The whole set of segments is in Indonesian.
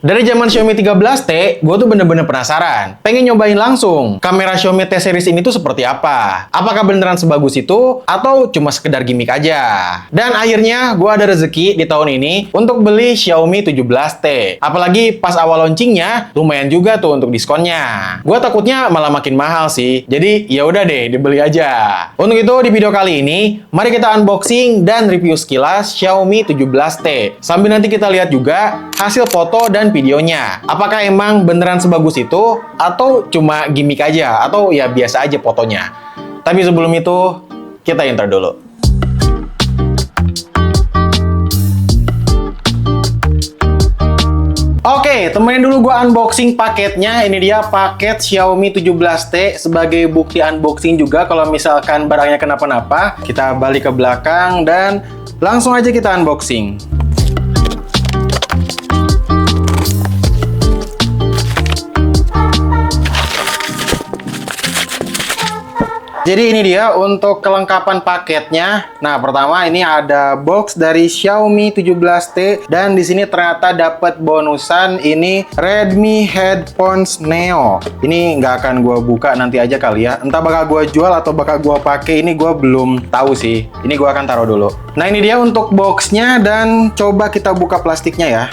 Dari zaman Xiaomi 13T, gue tuh bener-bener penasaran. Pengen nyobain langsung kamera Xiaomi T series ini tuh seperti apa. Apakah beneran sebagus itu atau cuma sekedar gimmick aja? Dan akhirnya gue ada rezeki di tahun ini untuk beli Xiaomi 17T. Apalagi pas awal launchingnya lumayan juga tuh untuk diskonnya. Gue takutnya malah makin mahal sih. Jadi ya udah deh, dibeli aja. Untuk itu di video kali ini, mari kita unboxing dan review sekilas Xiaomi 17T. Sambil nanti kita lihat juga hasil foto dan videonya. Apakah emang beneran sebagus itu atau cuma gimmick aja atau ya biasa aja fotonya. Tapi sebelum itu kita intro dulu. Oke, temenin dulu gua unboxing paketnya. Ini dia paket Xiaomi 17T sebagai bukti unboxing juga kalau misalkan barangnya kenapa-napa. Kita balik ke belakang dan langsung aja kita unboxing. Jadi ini dia untuk kelengkapan paketnya. Nah, pertama ini ada box dari Xiaomi 17T dan di sini ternyata dapat bonusan ini Redmi Headphones Neo. Ini nggak akan gua buka, nanti aja kali ya. Entah bakal gua jual atau bakal gua pakai, ini gua belum tahu sih. Ini gua akan taruh dulu. Nah, ini dia untuk boxnya dan coba kita buka plastiknya ya.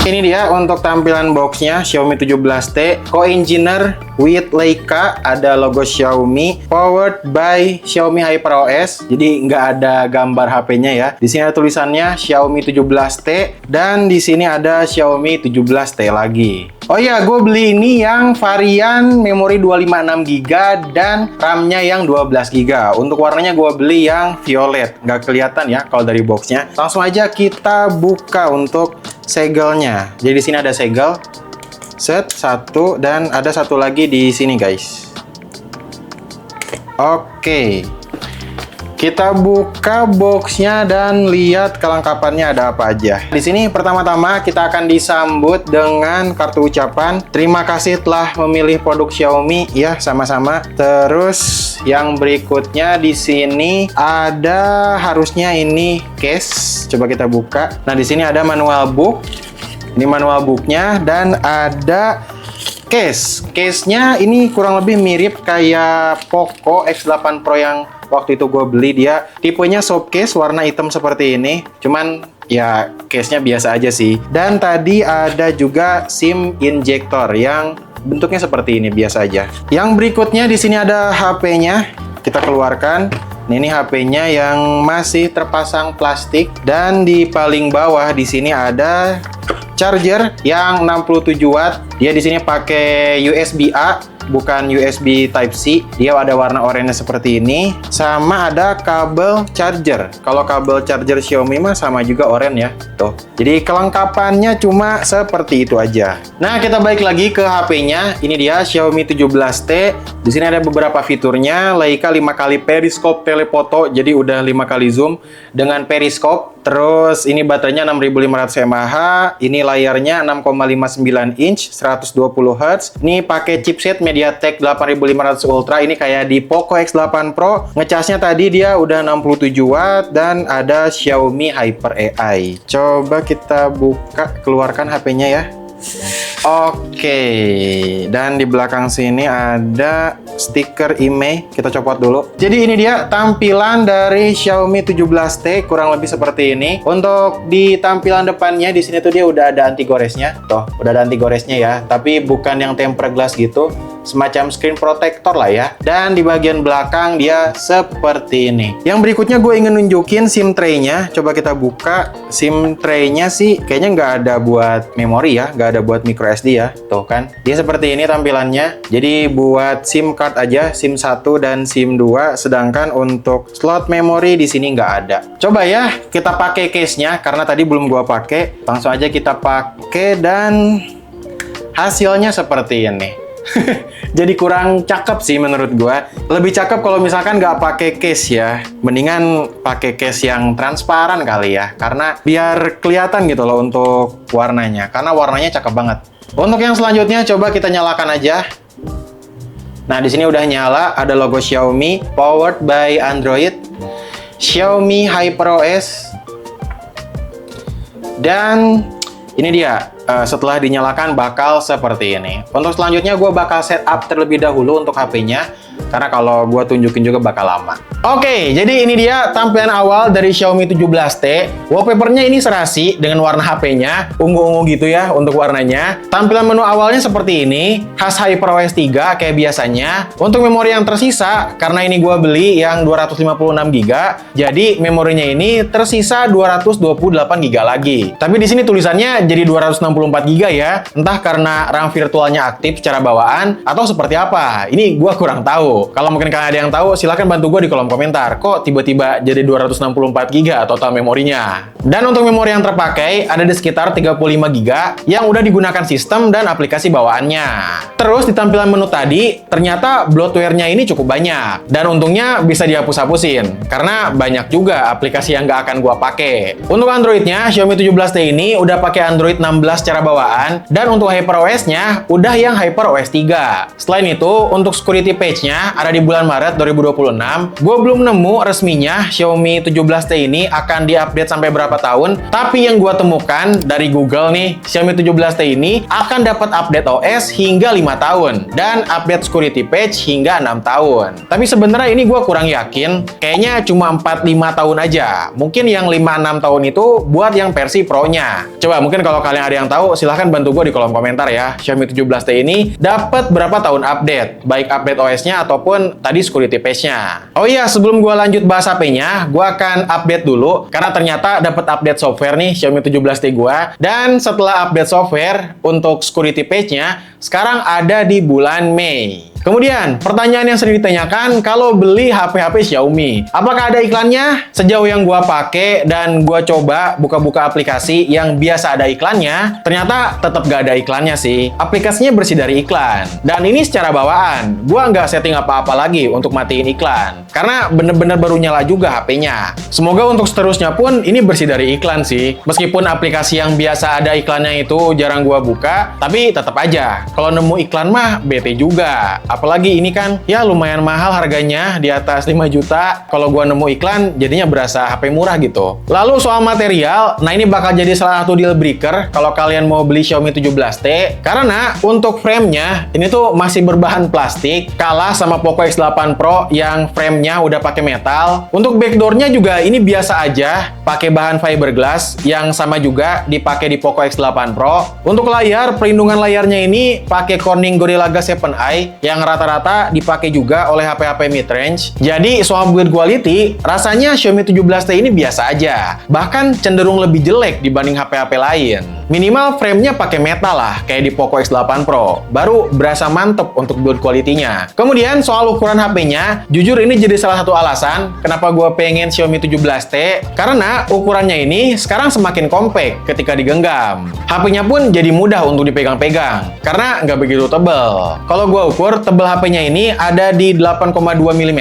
Ini dia untuk tampilan boxnya Xiaomi 17T Co-engineer with Leica, ada logo Xiaomi, powered by Xiaomi HyperOS. Jadi nggak ada gambar HP-nya ya. Di sini ada tulisannya Xiaomi 17T dan di sini ada Xiaomi 17T lagi. Oh iya, gue beli ini yang varian memori 256GB dan RAM-nya yang 12GB. Untuk warnanya gue beli yang violet. Nggak kelihatan ya kalau dari boxnya. Langsung aja kita buka untuk segelnya. Jadi di sini ada segel. Set, satu, dan ada satu lagi di sini guys. Oke. Kita buka boxnya dan lihat kelengkapannya ada apa aja. Di sini pertama-tama kita akan disambut dengan kartu ucapan. Terima kasih telah memilih produk Xiaomi ya, sama-sama. Terus yang berikutnya di sini ada harusnya ini case. Coba kita buka. Nah, di sini ada manual book. Ini manual booknya dan ada case. Case-nya ini kurang lebih mirip kayak Poco X8 Pro yang waktu itu gue beli. Dia tipenya soft case warna hitam seperti ini. Cuman ya case-nya biasa aja sih. Dan tadi ada juga SIM injector yang bentuknya seperti ini, biasa aja. Yang berikutnya di sini ada HP-nya. Kita keluarkan. Nah, ini HP-nya yang masih terpasang plastik dan di paling bawah di sini ada charger yang 67 watt. Dia di sini pakai USB-A, bukan USB Type-C. Dia ada warna oranye seperti ini. Sama ada kabel charger. Kalau kabel charger Xiaomi mah sama juga oranye ya. Tuh. Jadi kelengkapannya cuma seperti itu aja. Nah, kita balik lagi ke HP-nya. Ini dia Xiaomi 17T. Di sini ada beberapa fiturnya. Leica 5 kali periscope telefoto. Jadi udah 5 kali zoom dengan periscope. Terus ini baterainya 6500 mAh. Ini layarnya 6,59 inch, 120 Hz. Ini pakai chipset MediaTek 8500 Ultra. Ini kayak di Poco X8 Pro. Ngecasnya tadi dia udah 67 watt dan ada Xiaomi Hyper AI. Coba kita buka, keluarkan HP-nya ya. Oke, dan di belakang sini ada stiker IMEI. Kita copot dulu. Jadi ini dia tampilan dari Xiaomi 17T, kurang lebih seperti ini. Untuk di tampilan depannya di sini tuh dia udah ada anti goresnya. Tuh, udah ada anti goresnya ya, tapi bukan yang tempered glass gitu. Semacam screen protector lah ya. Dan di bagian belakang dia seperti ini. Yang berikutnya gue ingin nunjukin SIM tray-nya. Coba kita buka. SIM tray-nya sih kayaknya nggak ada buat memori ya, nggak ada buat micro SD ya. Tuh kan. Dia seperti ini tampilannya. Jadi buat SIM card aja, SIM 1 dan SIM 2. Sedangkan untuk slot memori di sini nggak ada. Coba ya kita pakai case-nya karena tadi belum gua pakai. Langsung aja kita pakai dan hasilnya seperti ini. Jadi kurang cakep sih menurut gua. Lebih cakep kalau misalkan nggak pakai case ya. Mendingan pakai case yang transparan kali ya. Karena biar kelihatan gitu loh untuk warnanya. Karena warnanya cakep banget. Untuk yang selanjutnya coba kita nyalakan aja. Nah, di sini udah nyala, ada logo Xiaomi, powered by Android, Xiaomi HyperOS. Dan ini dia, setelah dinyalakan bakal seperti ini. Untuk selanjutnya gue bakal setup terlebih dahulu untuk HP-nya, karena kalau gue tunjukin juga bakal lama. Oke, jadi ini dia tampilan awal dari Xiaomi 17T. Wallpapernya ini serasi dengan warna HP-nya, ungu-ungu gitu ya untuk warnanya. Tampilan menu awalnya seperti ini, khas HyperOS 3 kayak biasanya. Untuk memori yang tersisa, karena ini gue beli yang 256GB, jadi memorinya ini tersisa 228GB lagi. Tapi di sini tulisannya jadi 264GB ya. Entah karena RAM virtualnya aktif secara bawaan atau seperti apa. Ini gue kurang tahu. Kalau mungkin kalian ada yang tahu, silahkan bantu gue di kolom komentar. Kok tiba-tiba jadi 264GB total memorinya? Dan untuk memori yang terpakai ada di sekitar 35GB yang udah digunakan sistem dan aplikasi bawaannya. Terus di tampilan menu tadi, ternyata bloatware-nya ini cukup banyak. Dan untungnya bisa dihapus-hapusin, karena banyak juga aplikasi yang nggak akan gua pakai. Untuk Android-nya, Xiaomi 17T ini udah pakai Android 16 secara bawaan, dan untuk HyperOS-nya udah yang HyperOS 3. Selain itu, untuk security patch-nya ada di bulan Maret 2026. Gue belum nemu resminya Xiaomi 17T ini akan diupdate sampai berapa tahun, tapi yang gue temukan dari Google nih, Xiaomi 17T ini akan dapat update OS hingga 5 tahun, dan update security patch hingga 6 tahun. Tapi sebenarnya ini gue kurang yakin, kayaknya cuma 4-5 tahun aja. Mungkin yang 5-6 tahun itu buat yang versi Pro-nya. Coba mungkin kalau kalian ada yang tahu, silahkan bantu gue di kolom komentar ya. Xiaomi 17T ini dapat berapa tahun update, baik update OS-nya ataupun tadi security patch-nya. Oh iya, sebelum gue lanjut bahas HP-nya, gue akan update dulu, karena ternyata dapat update software nih Xiaomi 17T gue. Dan setelah update software, untuk security patch-nya, sekarang ada di bulan Mei. Kemudian, pertanyaan yang sering ditanyakan kalau beli HP-HP Xiaomi, apakah ada iklannya? Sejauh yang gua pakai dan gua coba buka-buka aplikasi yang biasa ada iklannya, ternyata tetap gak ada iklannya sih. Aplikasinya bersih dari iklan. Dan ini secara bawaan, gua nggak setting apa-apa lagi untuk matiin iklan. Karena bener-bener baru nyala juga HP-nya. Semoga untuk seterusnya pun ini bersih dari iklan sih. Meskipun aplikasi yang biasa ada iklannya itu jarang gua buka, tapi tetap aja, kalau nemu iklan mah bete juga. Apalagi ini kan ya lumayan mahal harganya, di atas 5 juta. Kalau gua nemu iklan jadinya berasa HP murah gitu. Lalu soal material, nah ini bakal jadi salah satu deal breaker kalau kalian mau beli Xiaomi 17T, karena untuk frame-nya ini tuh masih berbahan plastik, kalah sama Poco X8 Pro yang frame-nya udah pakai metal. Untuk backdoor-nya juga ini biasa aja, pakai bahan fiberglass yang sama juga dipakai di Poco X8 Pro. Untuk layar, perlindungan layarnya ini pakai Corning Gorilla Glass 7i yang rata-rata dipakai juga oleh HP-HP mid-range. Jadi soal build quality, rasanya Xiaomi 17T ini biasa aja. Bahkan cenderung lebih jelek dibanding HP-HP lain. Minimal frame-nya pakai metal lah, kayak di Poco X8 Pro. Baru berasa mantep untuk build quality-nya. Kemudian soal ukuran HP-nya, jujur ini jadi salah satu alasan kenapa gue pengen Xiaomi 17T. Karena ukurannya ini sekarang semakin compact ketika digenggam. HP-nya pun jadi mudah untuk dipegang-pegang, karena nggak begitu tebal. Kalau gue ukur, tebal HP-nya ini ada di 8,2 mm,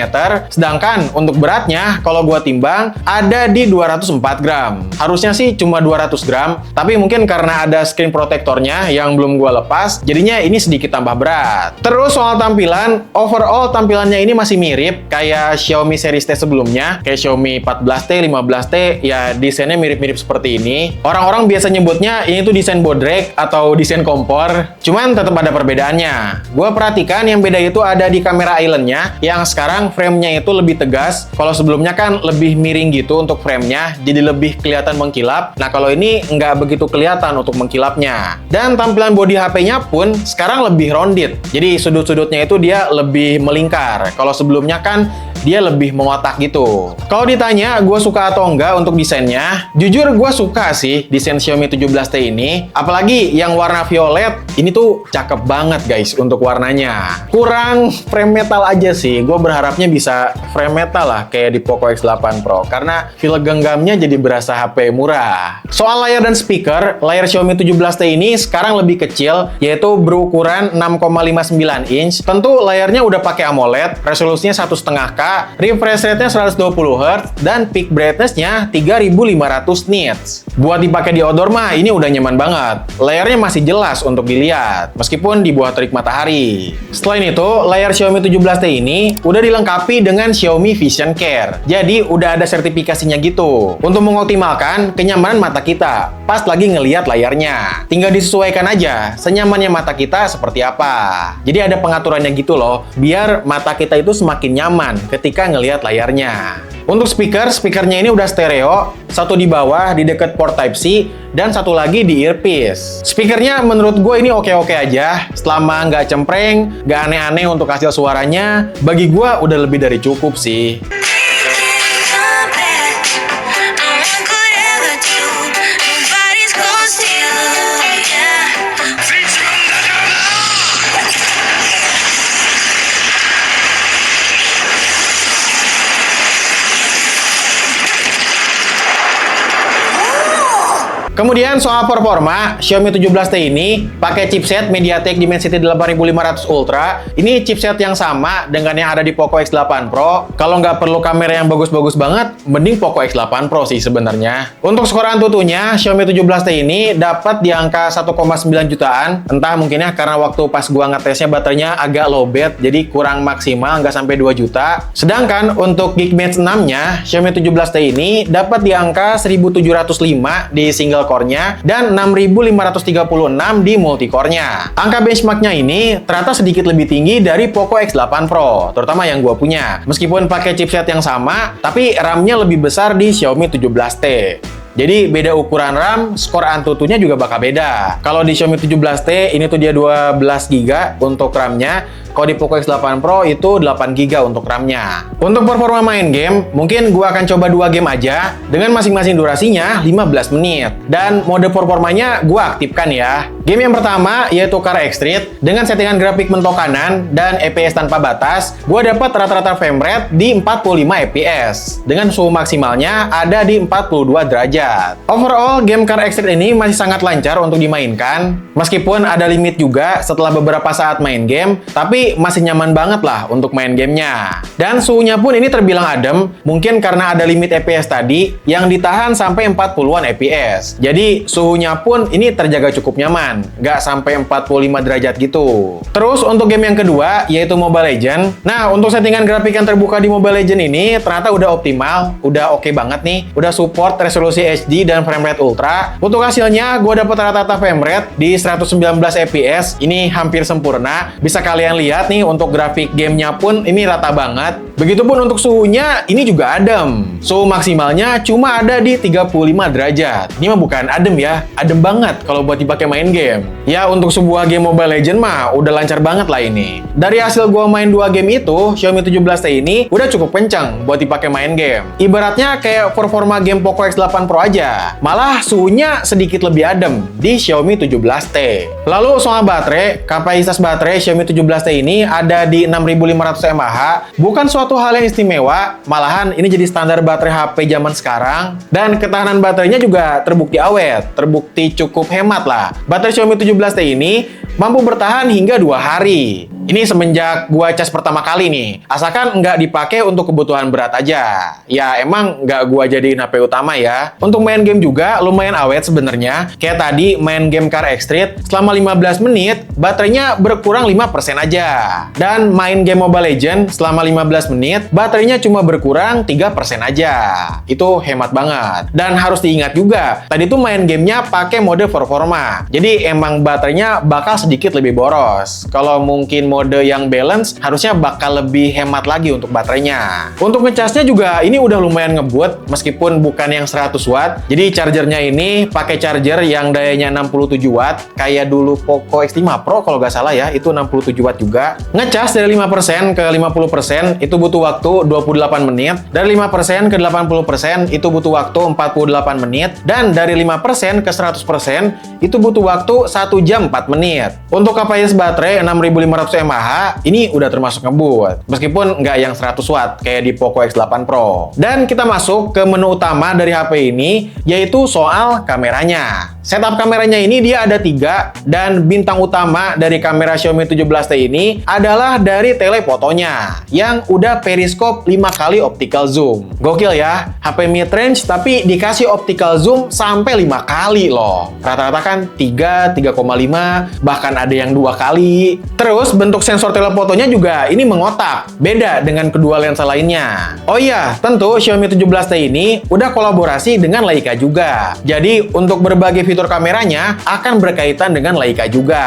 sedangkan untuk beratnya, kalau gue timbang, ada di 204 gram. Harusnya sih cuma 200 gram, tapi mungkin karena ada screen protectornya yang belum gue lepas, jadinya ini sedikit tambah berat. Terus soal tampilan, overall tampilannya ini masih mirip kayak Xiaomi series T sebelumnya, kayak Xiaomi 14T, 15T, ya desainnya mirip-mirip seperti ini. Orang-orang biasa nyebutnya ini tuh desain bodrek atau desain kompor, cuman tetap ada perbedaannya. Gue perhatikan yang beda itu ada di kamera island-nya, yang sekarang frame-nya itu lebih tegas. Kalau sebelumnya kan lebih miring gitu untuk frame-nya, jadi lebih kelihatan mengkilap. Nah kalau ini nggak begitu kelihatan untuk mengkilapnya. Dan tampilan bodi HP-nya pun sekarang lebih rounded, jadi sudut-sudutnya itu dia lebih melingkar. Kalau sebelumnya kan dia lebih mengotak gitu. Kalau ditanya gue suka atau enggak untuk desainnya, jujur gue suka sih desain Xiaomi 17T ini. Apalagi yang warna violet, ini tuh cakep banget guys untuk warnanya. Kurang frame metal aja sih, gue berharapnya bisa frame metal lah kayak di Poco X8 Pro, karena feel genggamnya jadi berasa HP murah. Soal layar dan speaker layar Xiaomi 17T ini sekarang lebih kecil, yaitu berukuran 6,59 inch. Tentu layarnya udah pakai AMOLED, resolusinya 1,5K, refresh rate-nya 120 Hz, dan peak brightness-nya 3500 nits. Buat dipakai di outdoor mah ini udah nyaman banget. Layarnya masih jelas untuk dilihat, meskipun di bawah terik matahari. Selain itu, layar Xiaomi 17T ini udah dilengkapi dengan Xiaomi Vision Care. Jadi, udah ada sertifikasinya gitu, untuk mengoptimalkan kenyamanan mata kita pas lagi ngelihat layarnya. Tinggal disesuaikan aja, senyamannya mata kita seperti apa. Jadi ada pengaturannya gitu loh, biar mata kita itu semakin nyaman ketika ngelihat layarnya. Untuk speakernya ini udah stereo, satu di bawah di dekat port Type-C, dan satu lagi di earpiece. Speakernya menurut gue ini oke-oke aja, selama nggak cempreng, nggak aneh-aneh untuk hasil suaranya, bagi gue udah lebih dari cukup sih. Kemudian soal performa, Xiaomi 17T ini pakai chipset MediaTek Dimensity 8500 Ultra. Ini chipset yang sama dengan yang ada di Poco X8 Pro. Kalau nggak perlu kamera yang bagus-bagus banget, mending Poco X8 Pro sih sebenarnya. Untuk skor Antutunya, Xiaomi 17T ini dapat di angka 1,9 jutaan. Entah mungkinnya karena waktu pas gua ngetesnya baterainya agak lowbat, jadi kurang maksimal, nggak sampai 2 juta. Sedangkan untuk Geekbench 6-nya, Xiaomi 17T ini dapat di angka 1705 di single core-nya dan 6536 di multi-core-nya. Angka benchmark-nya ini ternyata sedikit lebih tinggi dari Poco X8 Pro, terutama yang gua punya. Meskipun pakai chipset yang sama, tapi RAM-nya lebih besar di Xiaomi 17T. Jadi beda ukuran RAM, skor Antutunya juga bakal beda. Kalau di Xiaomi 17T ini tuh dia 12GB untuk RAM-nya. Kalau di Poco X8 Pro itu 8GB untuk RAM-nya. Untuk performa main game, mungkin gua akan coba 2 game aja dengan masing-masing durasinya 15 menit. Dan mode performanya gua aktifkan ya. Game yang pertama yaitu Car X-Street dengan settingan grafik mentok kanan dan FPS tanpa batas. Gua dapat rata-rata frame rate di 45 fps dengan suhu maksimalnya ada di 42 derajat. Overall, game Car X-Street ini masih sangat lancar untuk dimainkan. Meskipun ada limit juga setelah beberapa saat main game, tapi masih nyaman banget lah untuk main gamenya. Dan suhunya pun ini terbilang adem, mungkin karena ada limit FPS tadi yang ditahan sampai 40-an fps. Jadi suhunya pun ini terjaga cukup nyaman, nggak sampai 45 derajat gitu. Terus untuk game yang kedua yaitu Mobile Legends. Nah, untuk settingan grafik yang terbuka di Mobile Legends ini ternyata udah optimal, udah oke banget nih, udah support resolusi HD dan frame rate ultra. Untuk hasilnya gue dapet rata-rata frame rate di 119 fps, ini hampir sempurna. Bisa kalian lihat nih, untuk grafik gamenya pun ini rata banget. Begitupun untuk suhunya, ini juga adem. Suhu maksimalnya cuma ada di 35 derajat. Ini mah bukan adem ya, adem banget kalau buat dipakai main game. Ya, untuk sebuah game Mobile Legends mah udah lancar banget lah ini. Dari hasil gua main 2 game itu, Xiaomi 17T ini udah cukup kencang buat dipakai main game. Ibaratnya kayak performa game Poco X8 Pro aja. Malah suhunya sedikit lebih adem di Xiaomi 17T. Lalu soal baterai, kapasitas baterai Xiaomi 17T ini ada di 6500 mAh. Bukan suatu hal yang istimewa, malahan ini jadi standar baterai HP zaman sekarang. Dan ketahanan baterainya juga terbukti awet, terbukti cukup hemat lah. Baterai Xiaomi 17T ini mampu bertahan hingga 2 hari. Ini semenjak gua cas pertama kali nih. Asalkan nggak dipakai untuk kebutuhan berat aja. Ya emang nggak gua jadiin HP utama ya. Untuk main game juga lumayan awet sebenarnya. Kayak tadi main game Car X-Street selama 15 menit, baterainya berkurang 5% aja. Dan main game Mobile Legends selama 15 menit, baterainya cuma berkurang 3% aja. Itu hemat banget. Dan harus diingat juga, tadi tuh main gamenya pakai mode performa. Jadi emang baterainya bakal sedikit lebih boros. Kalau mungkin mode yang balance, harusnya bakal lebih hemat lagi untuk baterainya. Untuk ngecasnya juga ini udah lumayan ngebut, meskipun bukan yang 100 watt. Jadi chargernya ini pakai charger yang dayanya 67 watt, kayak dulu Poco X5 Pro kalau nggak salah ya, itu 67 watt juga. Ngecas dari 5% ke 50% itu butuh waktu 28 menit, dari 5% ke 80% itu butuh waktu 48 menit, dan dari 5% ke 100% itu butuh waktu 1 jam 4 menit. Untuk kapasitas baterai 6500 mAh ini udah termasuk ngebut. Meskipun nggak yang 100 watt kayak di Poco X8 Pro. Dan kita masuk ke menu utama dari HP ini, yaitu soal kameranya. Setup kameranya ini dia ada 3, dan bintang utama dari kamera Xiaomi 17T ini adalah dari telefotonya yang udah periskop 5 kali optical zoom. Gokil ya, HP mid-range tapi dikasih optical zoom sampai 5 kali loh. Rata-rata kan 3, 3,5, bahkan ada yang 2 kali. Terus bentuk sensor telefotonya juga ini mengotak, beda dengan kedua lensa lainnya. Oh iya, tentu Xiaomi 17T ini udah kolaborasi dengan Leica juga. Jadi untuk berbagai fitur kameranya akan berkaitan dengan Leica juga.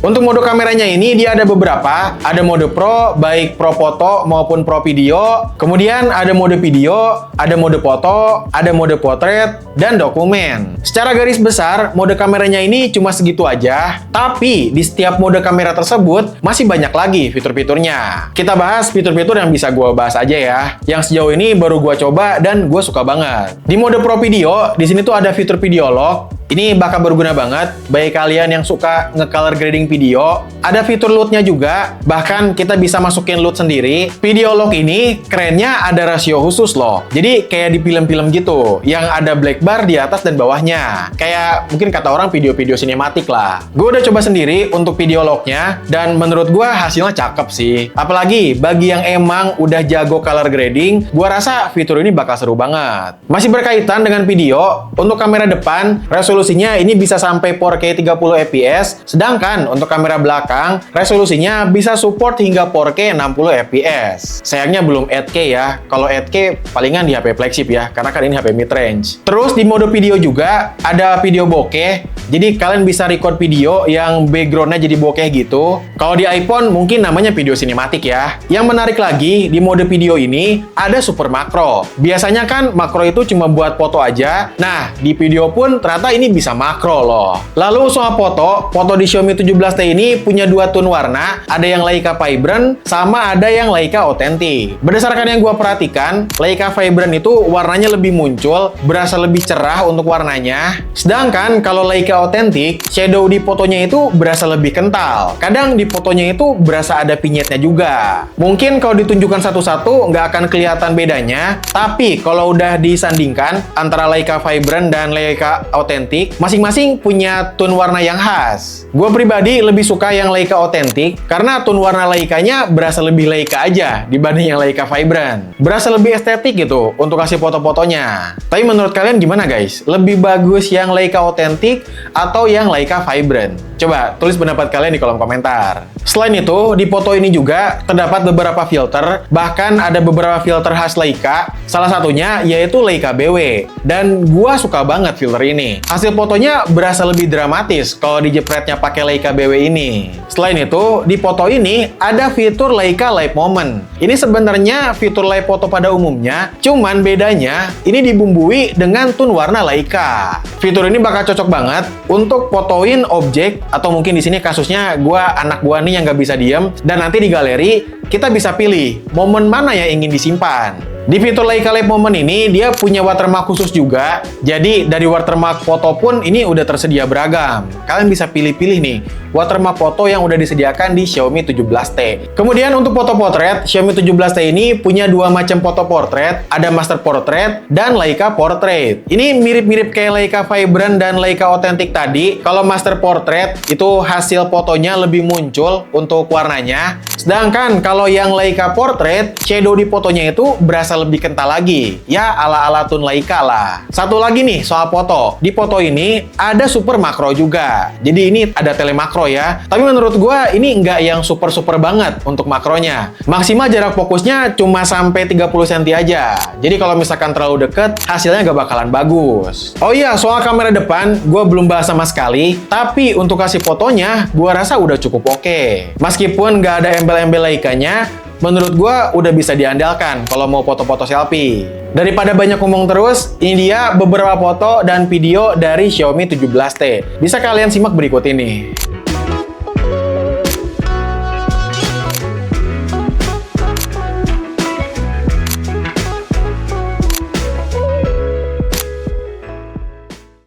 Untuk mode kameranya ini dia ada beberapa, ada mode Pro, baik Pro Foto maupun Pro Video. Kemudian ada mode video, ada mode foto, ada mode potret, dan dokumen. Secara garis besar, mode kameranya ini cuma segitu aja, tapi di setiap mode kamera tersebut masih banyak lagi fitur-fiturnya. Kita bahas fitur-fitur yang bisa gue bahas aja ya, yang sejauh ini baru gue coba dan gue suka banget. Di mode Pro Video, di sini tuh ada fitur video log. Ini bakal berguna banget bagi kalian yang suka nge-color grading video. Ada fitur load-nya juga, bahkan kita bisa masukin load sendiri. Video log ini kerennya ada rasio khusus loh. Jadi kayak di film-film gitu, yang ada black bar di atas dan bawahnya. Kayak mungkin kata orang video-video sinematik lah. Gue udah coba sendiri untuk video log-nya, dan menurut gue hasilnya cakep sih. Apalagi bagi yang emang udah jago color grading, gue rasa fitur ini bakal seru banget. Masih berkaitan dengan video, untuk kamera depan, resolusinya ini bisa sampai 4K 30 fps, sedangkan untuk kamera belakang, resolusinya bisa support hingga 4K 60 fps. Sayangnya belum 8K ya, kalau 8K palingan di HP flagship ya, karena kan ini HP mid-range. Terus di mode video juga, ada video bokeh, jadi kalian bisa record video yang backgroundnya jadi bokeh gitu. Kalau di iPhone mungkin namanya video sinematik ya. Yang menarik lagi, di mode video ini, ada super makro. Biasanya kan makro itu cuma buat foto aja, nah di video pun ternyata ini bisa makro loh. Lalu soal foto di Xiaomi 17T ini punya 2 tone warna, ada yang Leica Vibrant sama ada yang Leica Authentic. Berdasarkan yang gua perhatikan, Leica Vibrant itu warnanya lebih muncul, berasa lebih cerah untuk warnanya. Sedangkan kalau Leica Authentic, shadow di fotonya itu berasa lebih kental. Kadang di fotonya itu berasa ada vignette-nya juga. Mungkin kalau ditunjukkan satu-satu nggak akan kelihatan bedanya, tapi kalau udah disandingkan antara Leica Vibrant dan Leica Authentic, masing-masing punya tone warna yang khas. Gue pribadi lebih suka yang Leica Authentic karena tone warna Leica-nya berasa lebih Leica aja dibanding yang Leica Vibrant. Berasa lebih estetik gitu untuk kasih foto-fotonya. Tapi menurut kalian gimana guys? Lebih bagus yang Leica Authentic atau yang Leica Vibrant? Coba tulis pendapat kalian di kolom komentar. Selain itu, di foto ini juga terdapat beberapa filter, bahkan ada beberapa filter khas Leica. Salah satunya yaitu Leica BW. Dan gua suka banget filter ini. Hasil fotonya berasa lebih dramatis kalau dijepretnya pakai Leica BW ini. Selain itu, di foto ini ada fitur Leica Live Moment. Ini sebenarnya fitur live foto pada umumnya, cuman bedanya ini dibumbui dengan tone warna Leica. Fitur ini bakal cocok banget untuk fotoin objek, atau mungkin di sini kasusnya anak gua nih yang nggak bisa diem, dan nanti di galeri kita bisa pilih momen mana yang ingin disimpan. Di fitur Leica Live Moment ini, dia punya watermark khusus juga. Jadi, dari watermark foto pun ini udah tersedia beragam. Kalian bisa pilih-pilih nih, watermark foto yang udah disediakan di Xiaomi 17T. Kemudian untuk foto potret, Xiaomi 17T ini punya 2 macam foto portrait. Ada Master Portrait dan Leica Portrait. Ini mirip-mirip kayak Leica Vibrant dan Leica Authentic tadi. Kalau Master Portrait, itu hasil fotonya lebih muncul untuk warnanya. Sedangkan kalau yang Leica Portrait, shadow di fotonya itu berasa lebih kental lagi. Ya, ala-ala tone Leica lah. Satu lagi nih soal foto. Di foto ini ada super makro juga. Jadi ini ada telemakro ya. Tapi menurut gua ini nggak yang super-super banget untuk makronya. Maksimal jarak fokusnya cuma sampai 30 cm aja. Jadi kalau misalkan terlalu deket, hasilnya nggak bakalan bagus. Oh iya, soal kamera depan, gua belum bahas sama sekali. Tapi untuk kasih fotonya, gua rasa udah cukup oke. Meskipun nggak ada embel-embel Leica-nya, menurut gua udah bisa diandalkan kalau mau foto-foto selfie. Daripada banyak ngomong terus, ini dia beberapa foto dan video dari Xiaomi 17T. Bisa kalian simak berikut ini.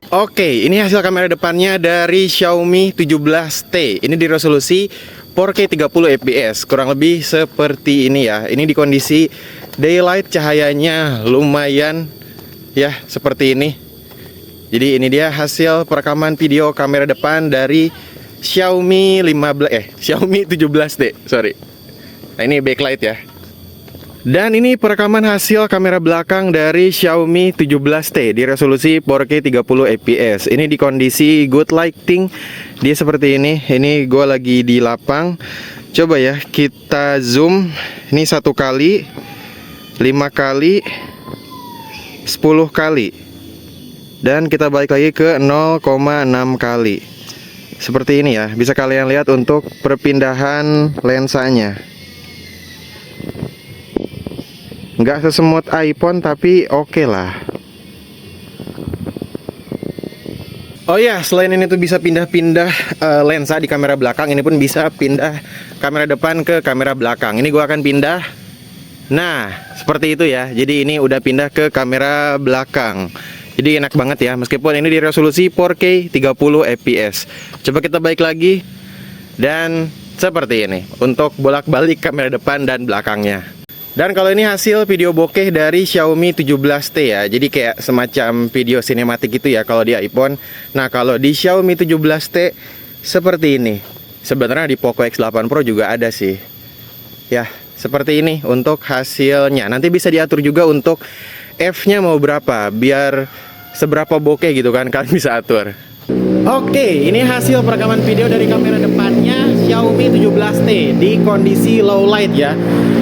Oke, ini hasil kamera depannya dari Xiaomi 17T. Ini di resolusi 4K 30 fps, kurang lebih seperti ini ya. Ini di kondisi daylight, cahayanya lumayan ya, seperti ini. Jadi ini dia hasil perekaman video kamera depan dari Xiaomi 17T, sorry. Nah, ini backlight ya. Dan ini perekaman hasil kamera belakang dari Xiaomi 17T di resolusi 4K 30 fps. Ini di kondisi good lighting, dia seperti ini. Ini gue lagi di lapang. Coba ya kita zoom. Ini 1 kali, 5 kali, 10 kali. Dan kita balik lagi ke 0,6 kali. Seperti ini ya. Bisa kalian lihat untuk perpindahan lensanya. Nggak sesemut iPhone tapi oke lah. Oh ya, selain ini tuh bisa pindah-pindah lensa di kamera belakang, ini pun bisa pindah kamera depan ke kamera belakang. Ini gua akan pindah. Nah, seperti itu ya. Jadi ini udah pindah ke kamera belakang. Jadi enak banget ya, meskipun ini di resolusi 4K 30 fps. Coba kita balik lagi. Dan seperti ini untuk bolak-balik kamera depan dan belakangnya. Dan kalau ini hasil video bokeh dari Xiaomi 17T ya. Jadi kayak semacam video sinematik gitu ya kalau di iPhone. Nah, kalau di Xiaomi 17T seperti ini. Sebenarnya di Poco X8 Pro juga ada sih. Ya, seperti ini untuk hasilnya. Nanti bisa diatur juga untuk F-nya mau berapa, biar seberapa bokeh gitu kan, kalian bisa atur. Oke, ini hasil perekaman video dari kamera depannya Xiaomi 17T di kondisi low light ya.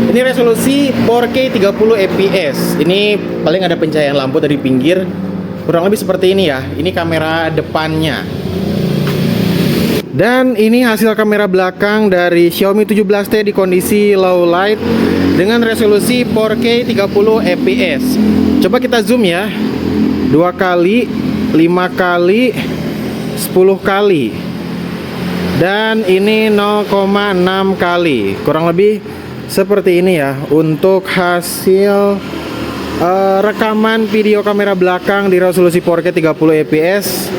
Ini resolusi 4K 30 fps. Ini paling ada pencahayaan lampu dari pinggir. Kurang lebih seperti ini ya. Ini kamera depannya. Dan ini hasil kamera belakang dari Xiaomi 17T di kondisi low light dengan resolusi 4K 30 fps. Coba kita zoom ya. 2 kali, 5 kali, 10 kali. Dan ini 0,6 kali. Kurang lebih seperti ini ya untuk hasil rekaman video kamera belakang di resolusi 4K 30 fps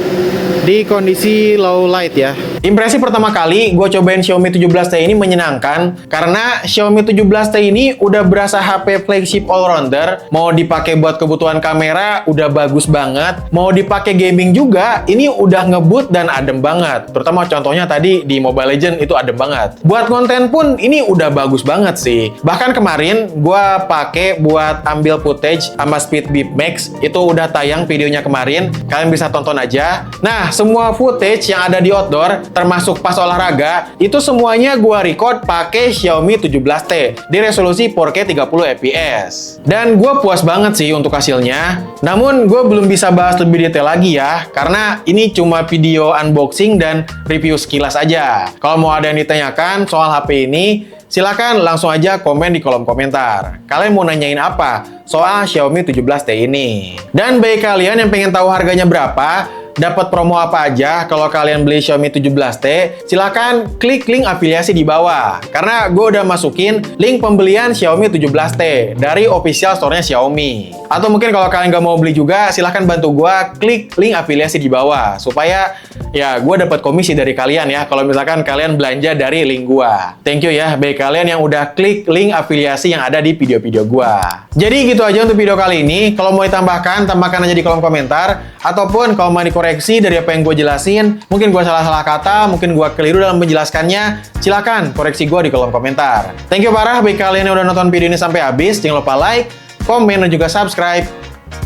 di kondisi low light ya. Impresi pertama kali gue cobain Xiaomi 17T ini menyenangkan karena Xiaomi 17T ini udah berasa HP flagship all-rounder. Mau dipakai buat kebutuhan kamera udah bagus banget, mau dipakai gaming juga ini udah ngebut dan adem banget. Terutama contohnya tadi di Mobile Legends itu adem banget. Buat konten pun ini udah bagus banget sih. Bahkan kemarin gue pakai buat ambil footage sama Speed Beep Max, itu udah tayang videonya kemarin, kalian bisa tonton aja. Nah, semua footage yang ada di outdoor termasuk pas olahraga, itu semuanya gua record pakai Xiaomi 17T di resolusi 4K 30 fps. Dan gua puas banget sih untuk hasilnya. Namun gua belum bisa bahas lebih detail lagi ya, karena ini cuma video unboxing dan review sekilas aja. Kalau mau ada yang ditanyakan soal HP ini, silakan langsung aja komen di kolom komentar. Kalian mau nanyain apa soal Xiaomi 17T ini? Dan bagi kalian yang pengen tahu harganya berapa, dapat promo apa aja kalau kalian beli Xiaomi 17T, silakan klik link afiliasi di bawah. Karena gue udah masukin link pembelian Xiaomi 17T dari official store-nya Xiaomi. Atau mungkin kalau kalian gak mau beli juga, silakan bantu gue klik link afiliasi di bawah supaya ya gue dapat komisi dari kalian ya kalau misalkan kalian belanja dari link gue. Thank you ya bagi kalian yang udah klik link afiliasi yang ada di video-video gue. Jadi gitu aja untuk video kali ini. Kalau mau ditambahkan, tambahkan aja di kolom komentar. Ataupun kalau mau dikoreksi dari apa yang gue jelasin, mungkin gue salah-salah kata, mungkin gue keliru dalam menjelaskannya, silakan koreksi gue di kolom komentar. Thank you parah bagi kalian yang udah nonton video ini sampai habis. Jangan lupa like, komen, dan juga subscribe.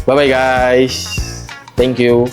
Bye-bye guys. Thank you.